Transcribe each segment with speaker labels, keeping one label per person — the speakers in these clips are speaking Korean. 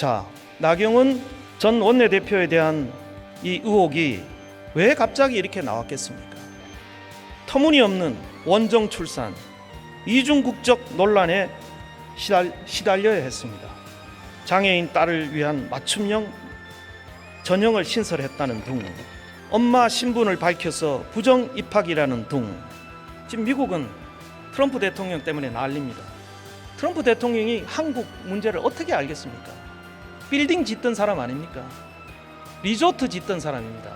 Speaker 1: 자, 나경원 전 원내대표에 대한 이 의혹이 왜 갑자기 이렇게 나왔겠습니까? 터무니없는 원정 출산, 이중국적 논란에 시달려야 했습니다. 장애인 딸을 위한 맞춤형 전형을 신설했다는 등, 엄마 신분을 밝혀서 부정 입학이라는 등, 지금 미국은 트럼프 대통령 때문에 난립니다. 트럼프 대통령이 한국 문제를 어떻게 알겠습니까? 빌딩 짓던 사람 아닙니까? 리조트 짓던 사람입니다.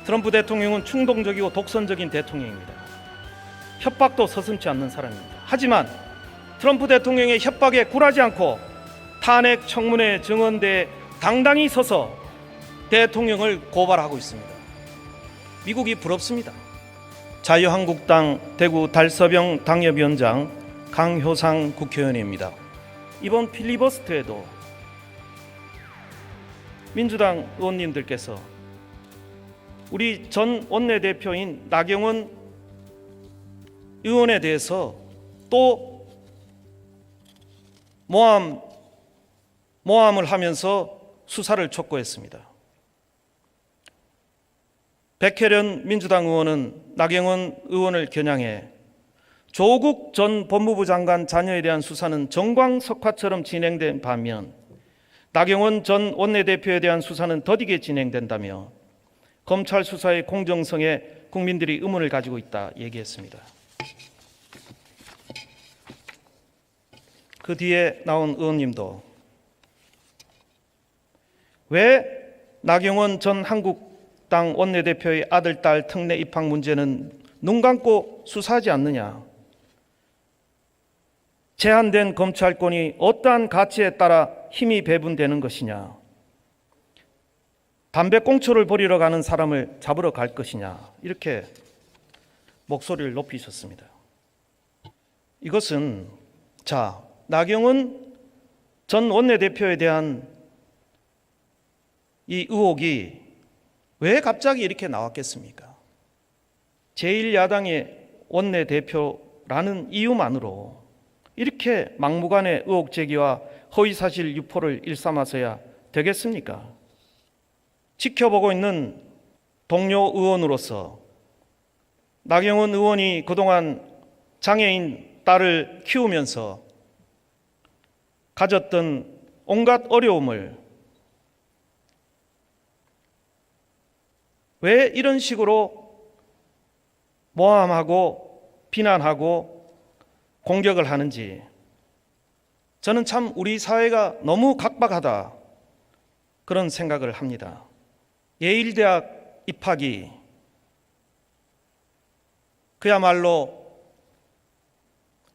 Speaker 1: 트럼프 대통령은 충동적이고 독선적인 대통령입니다. 협박도 서슴지 않는 사람입니다. 하지만 트럼프 대통령의 협박에 굴하지 않고 탄핵 청문회 증언대에 당당히 서서 대통령을 고발하고 있습니다. 미국이 부럽습니다. 자유한국당 대구 달서병 당협위원장 강효상 국회의원입니다. 이번 필리버스터에도 민주당 의원님들께서 우리 전 원내대표인 나경원 의원에 대해서 또 모함을 하면서 수사를 촉구했습니다. 백혜련 민주당 의원은 나경원 의원을 겨냥해 조국 전 법무부 장관 자녀에 대한 수사는 정광석화처럼 진행된 반면 나경원 전 원내대표에 대한 수사는 더디게 진행된다며 검찰 수사의 공정성에 국민들이 의문을 가지고 있다 얘기했습니다. 그 뒤에 나온 의원님도 왜 나경원 전 한국당 원내대표의 아들, 딸 특례 입학 문제는 눈 감고 수사하지 않느냐, 제한된 검찰권이 어떠한 가치에 따라 힘이 배분되는 것이냐, 담배꽁초를 버리러 가는 사람을 잡으러 갈 것이냐, 이렇게 목소리를 높이셨습니다. 이것은 나경원 전 원내대표에 대한 이 의혹이 왜 갑자기 이렇게 나왔겠습니까? 제1야당의 원내대표라는 이유만으로 이렇게 막무가내 의혹 제기와 허위사실 유포를 일삼아서야 되겠습니까? 지켜보고 있는 동료 의원으로서 나경원 의원이 그동안 장애인 딸을 키우면서 가졌던 온갖 어려움을 왜 이런 식으로 모함하고 비난하고 공격을 하는지 저는 참 우리 사회가 너무 각박하다 그런 생각을 합니다. 예일대학 입학이 그야말로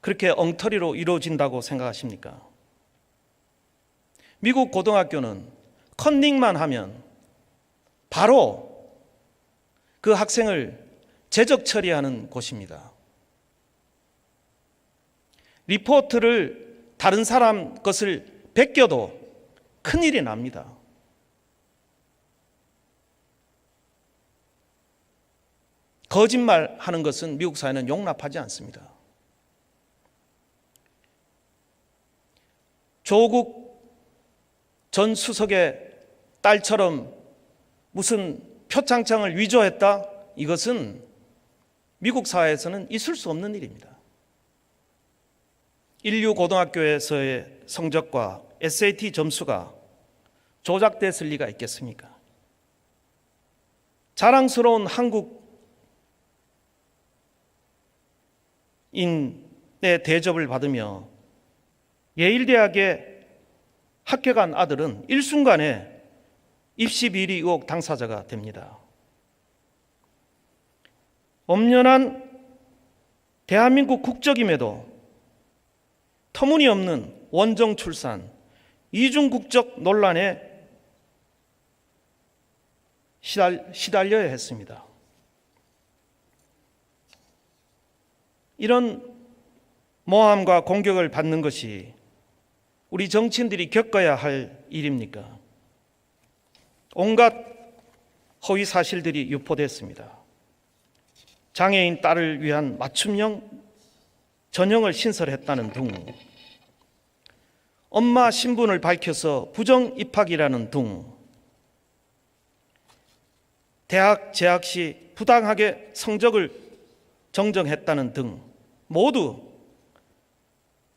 Speaker 1: 그렇게 엉터리로 이루어진다고 생각하십니까? 미국 고등학교는 컨닝만 하면 바로 그 학생을 제적 처리하는 곳입니다. 리포트를 다른 사람 것을 베껴도 큰일이 납니다. 거짓말하는 것은 미국 사회는 용납하지 않습니다. 조국 전 수석의 딸처럼 무슨 표창장을 위조했다? 이것은 미국 사회에서는 있을 수 없는 일입니다. 인류 고등학교에서의 성적과 SAT 점수가 조작됐을 리가 있겠습니까? 자랑스러운 한국인의 대접을 받으며 예일대학에 합격한 아들은 일순간에 입시 비리 의혹 당사자가 됩니다. 엄연한 대한민국 국적임에도 터무니없는 원정 출산, 이중국적 논란에 시달려야 했습니다. 이런 모함과 공격을 받는 것이 우리 정치인들이 겪어야 할 일입니까? 온갖 허위 사실들이 유포됐습니다. 장애인 딸을 위한 맞춤형 전형을 신설했다는 등, 엄마 신분을 밝혀서 부정 입학이라는 등 대학 재학 시 부당하게 성적을 정정했다는 등 모두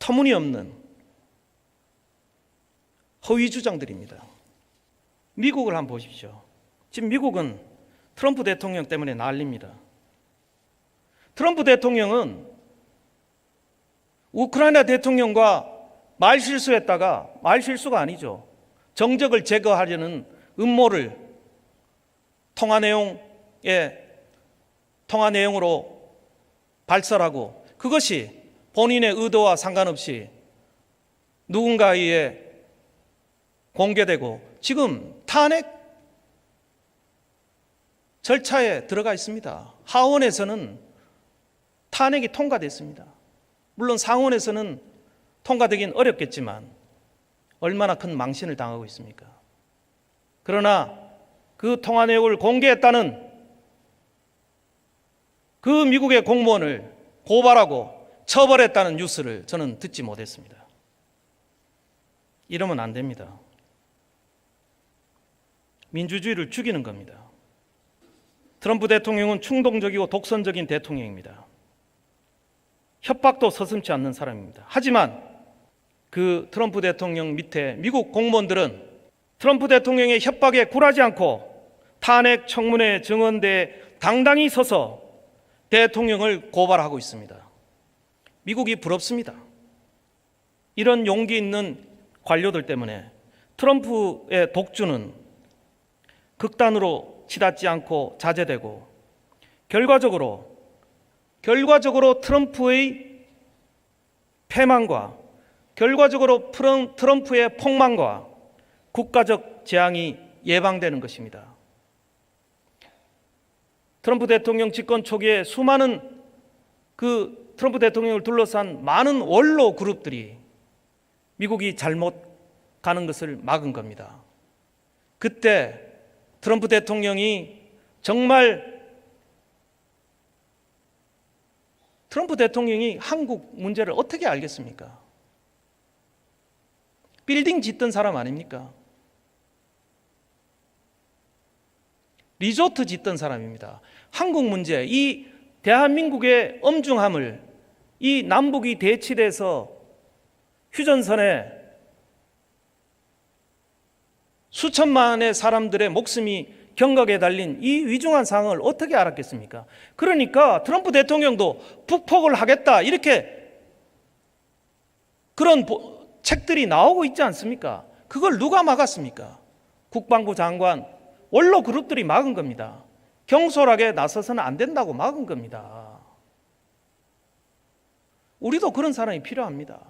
Speaker 1: 터무니없는 허위 주장들입니다. 미국을 한번 보십시오. 지금 미국은 트럼프 대통령 때문에 난립니다. 트럼프 대통령은 우크라이나 대통령과 말실수했다가, 말실수가 아니죠, 정적을 제거하려는 음모를 통화 내용으로 발설하고, 그것이 본인의 의도와 상관없이 누군가에 의해 공개되고 지금 탄핵 절차에 들어가 있습니다. 하원에서는 탄핵이 통과됐습니다. 물론 상원에서는 통과되긴 어렵겠지만 얼마나 큰 망신을 당하고 있습니까? 그러나 그 통화 내용을 공개했다는 그 미국의 공무원을 고발하고 처벌했다는 뉴스를 저는 듣지 못했습니다. 이러면 안 됩니다. 민주주의를 죽이는 겁니다. 트럼프 대통령은 충동적이고 독선적인 대통령입니다. 협박도 서슴지 않는 사람입니다. 하지만 그 트럼프 대통령 밑에 미국 공무원들은 트럼프 대통령의 협박에 굴하지 않고 탄핵 청문회 증언대에 당당히 서서 대통령을 고발하고 있습니다. 미국이 부럽습니다. 이런 용기 있는 관료들 때문에 트럼프의 독주는 극단으로 치닫지 않고 자제되고 결과적으로 트럼프의 패망과 결과적으로 트럼프의 폭망과 국가적 재앙이 예방되는 것입니다. 트럼프 대통령 집권 초기에 수많은 그 트럼프 대통령을 둘러싼 많은 원로 그룹들이 미국이 잘못 가는 것을 막은 겁니다. 그때 트럼프 대통령이 정말 한국 문제를 어떻게 알겠습니까? 빌딩 짓던 사람 아닙니까? 리조트 짓던 사람입니다. 한국 문제, 이 대한민국의 엄중함을, 이 남북이 대치돼서 휴전선에 수천만의 사람들의 목숨이 경각에 달린 이 위중한 상황을 어떻게 알았겠습니까? 그러니까 트럼프 대통령도 북폭을 하겠다, 이렇게 그런 책들이 나오고 있지 않습니까? 그걸 누가 막았습니까? 국방부 장관, 원로 그룹들이 막은 겁니다. 경솔하게 나서서는 안 된다고 막은 겁니다. 우리도 그런 사람이 필요합니다.